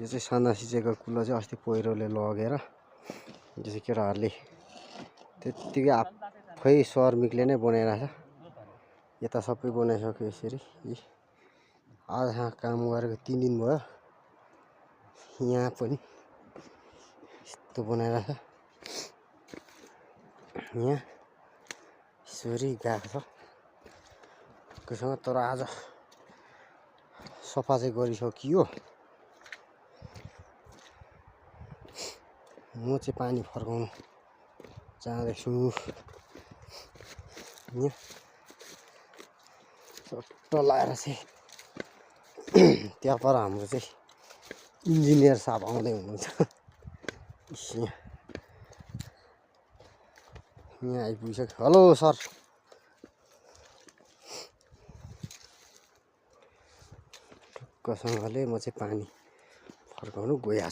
यो चाहिँ साना सिजेको कुलो चाहिँ अस्ति पहिरोले लगेर यो चाहिँ केटाहरूले त्यत्तिकै आफै श्रमिकले नै बनाइरहेछ। यता सबै बनाइसक्यो यसरी। आज यहाँ काम गरेको 3 दिन भयो। यहाँ पनि यस्तो बनाइरहेछ। यहाँ यसरी गएको छ कसैसँग, तर आज सफा चाहिँ गरिसकियो। म चाहिँ पानी फर्काउनु जाँदैछु। यहाँ चट्ट लाएर चाहिँ त्यहाँ पर हाम्रो चाहिँ इन्जिनियर साहब आउँदै हुनुहुन्छ। यहाँ आइपुगिसक्यो। Hello sir. ढुक्कसँगले म चाहिँ पानी फर्काउनु गइहाल्छु।